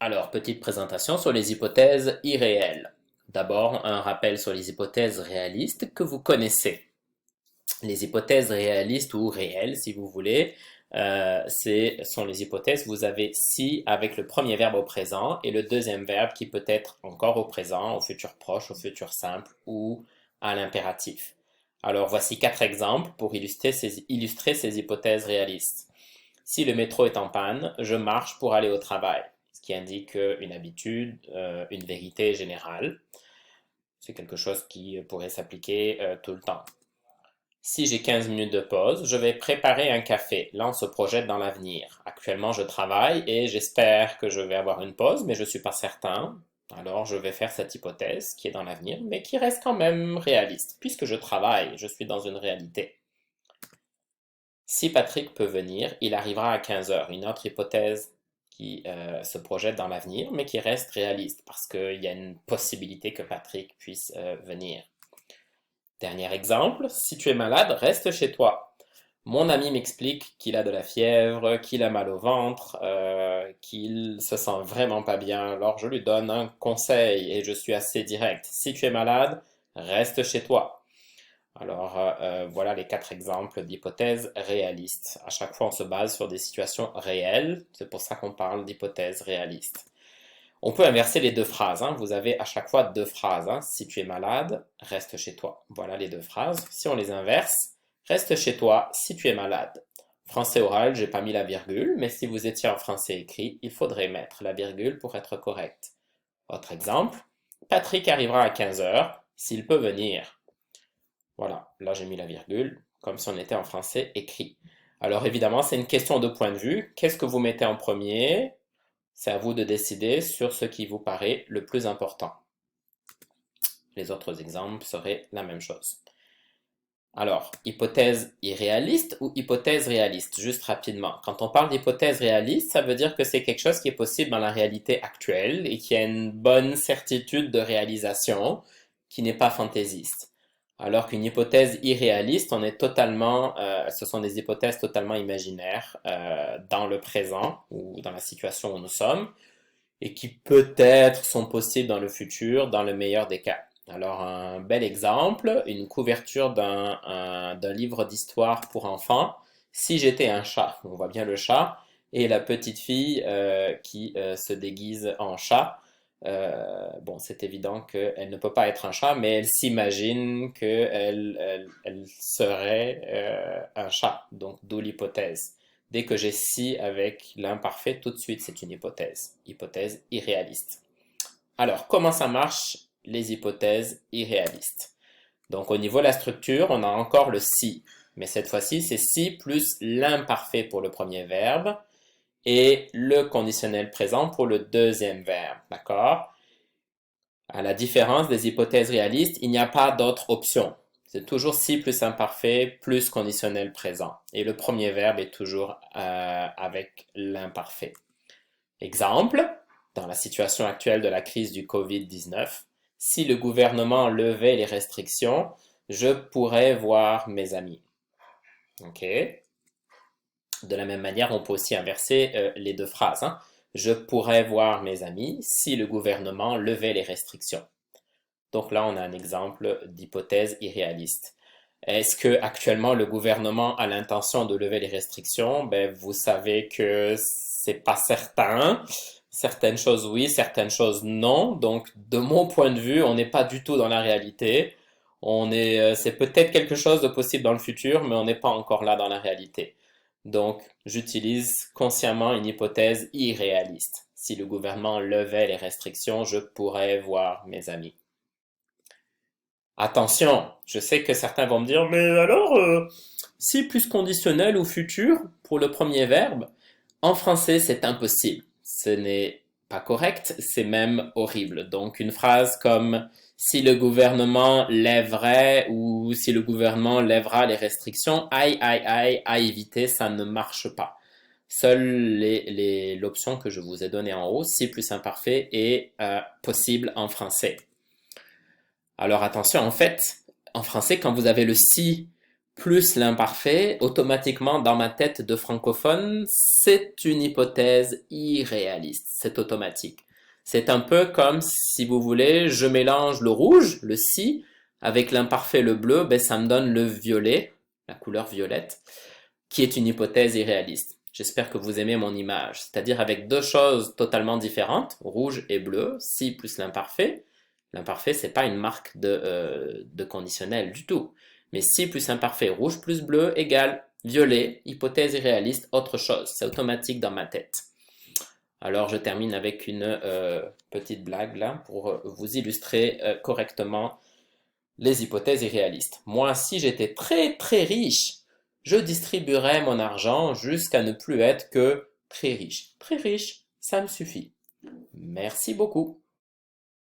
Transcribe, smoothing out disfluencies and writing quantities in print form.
Alors, petite présentation sur les hypothèses irréelles. D'abord, un rappel sur les hypothèses réalistes que vous connaissez. Les hypothèses réalistes ou réelles, si vous voulez, sont les hypothèses où vous avez si avec le premier verbe au présent et le deuxième verbe qui peut être encore au présent, au futur proche, au futur simple ou à l'impératif. Alors, voici 4 exemples pour illustrer ces hypothèses réalistes. Si le métro est en panne, je marche pour aller au travail, ce qui indique une habitude, une vérité générale. C'est quelque chose qui pourrait s'appliquer tout le temps. Si j'ai 15 minutes de pause, je vais préparer un café. Là, on se projette dans l'avenir. Actuellement, je travaille et j'espère que je vais avoir une pause, mais je ne suis pas certain. Alors, je vais faire cette hypothèse qui est dans l'avenir, mais qui reste quand même réaliste. Puisque je travaille, je suis dans une réalité. Si Patrick peut venir, il arrivera à 15 heures. Une autre hypothèse qui se projette dans l'avenir, mais qui reste réaliste, parce qu'il y a une possibilité que Patrick puisse venir. Dernier exemple, si tu es malade, reste chez toi. Mon ami m'explique qu'il a de la fièvre, qu'il a mal au ventre, qu'il se sent vraiment pas bien. Alors je lui donne un conseil et je suis assez direct. Si tu es malade, reste chez toi. Alors voilà les 4 exemples d'hypothèses réalistes. À chaque fois, on se base sur des situations réelles. C'est pour ça qu'on parle d'hypothèses réalistes. On peut inverser les deux phrases. Vous avez à chaque fois 2 phrases. Si tu es malade, reste chez toi. Voilà les 2 phrases. Si on les inverse, reste chez toi si tu es malade. Français oral, j'ai pas mis la virgule, mais si vous étiez en français écrit, il faudrait mettre la virgule pour être correct. Autre exemple, Patrick arrivera à 15 heures s'il peut venir. Voilà, là j'ai mis la virgule, comme si on était en français écrit. Alors évidemment, c'est une question de point de vue. Qu'est-ce que vous mettez en premier? C'est à vous de décider sur ce qui vous paraît le plus important. Les autres exemples seraient la même chose. Alors, hypothèse irréaliste ou hypothèse réaliste? Juste rapidement. Quand on parle d'hypothèse réaliste, ça veut dire que c'est quelque chose qui est possible dans la réalité actuelle et qui a une bonne certitude de réalisation, qui n'est pas fantaisiste. Alors qu'une hypothèse irréaliste, ce sont des hypothèses totalement imaginaires dans le présent ou dans la situation où nous sommes et qui peut-être sont possibles dans le futur, dans le meilleur des cas. Alors un bel exemple, une couverture d'un livre d'histoire pour enfants. Si j'étais un chat, on voit bien le chat, et la petite fille qui se déguise en chat. Bon, c'est évident qu'elle ne peut pas être un chat, mais elle s'imagine qu'elle serait un chat. Donc, d'où l'hypothèse. Dès que j'ai si avec l'imparfait, tout de suite, c'est une hypothèse. Hypothèse irréaliste. Alors, comment ça marche, les hypothèses irréalistes? Donc, au niveau de la structure, on a encore le si. Mais cette fois-ci, c'est si plus l'imparfait pour le premier verbe et le conditionnel présent pour le deuxième verbe, d'accord? À la différence des hypothèses réalistes, il n'y a pas d'autre option. C'est toujours si plus imparfait plus conditionnel présent. Et le premier verbe est toujours avec l'imparfait. Exemple, dans la situation actuelle de la crise du Covid-19, si le gouvernement levait les restrictions, je pourrais voir mes amis. Ok? De la même manière, on peut aussi inverser les 2 phrases. Je pourrais voir mes amis si le gouvernement levait les restrictions. Donc là, on a un exemple d'hypothèse irréaliste. Est-ce que actuellement le gouvernement a l'intention de lever les restrictions? Ben, vous savez que c'est pas certain. Certaines choses oui, certaines choses non. Donc, de mon point de vue, on n'est pas du tout dans la réalité. C'est peut-être quelque chose de possible dans le futur, mais on n'est pas encore là dans la réalité. Donc, j'utilise consciemment une hypothèse irréaliste. Si le gouvernement levait les restrictions, je pourrais voir mes amis. Attention, je sais que certains vont me dire, mais alors, si plus conditionnel ou futur pour le premier verbe, en français c'est impossible. Ce n'est pas correct, c'est même horrible. Donc une phrase comme si le gouvernement lèverait ou si le gouvernement lèvera les restrictions, aïe aïe aïe, à éviter, ça ne marche pas. Seule l'option que je vous ai donnée en haut, si plus imparfait, est possible en français. Alors attention, en fait, en français, quand vous avez le si plus l'imparfait, automatiquement dans ma tête de francophone, c'est une hypothèse irréaliste. C'est automatique. C'est un peu comme si vous voulez, je mélange le rouge, le si, avec l'imparfait, le bleu, ben ça me donne le violet, la couleur violette, qui est une hypothèse irréaliste. J'espère que vous aimez mon image, c'est-à-dire avec deux choses totalement différentes, rouge et bleu, si plus l'imparfait. L'imparfait, c'est pas une marque de conditionnel du tout. Mais si plus imparfait, rouge plus bleu égale violet, hypothèse irréaliste, autre chose. C'est automatique dans ma tête. Alors je termine avec une petite blague là pour vous illustrer correctement les hypothèses irréalistes. Moi, si j'étais très très riche, je distribuerais mon argent jusqu'à ne plus être que très riche. Très riche, ça me suffit. Merci beaucoup.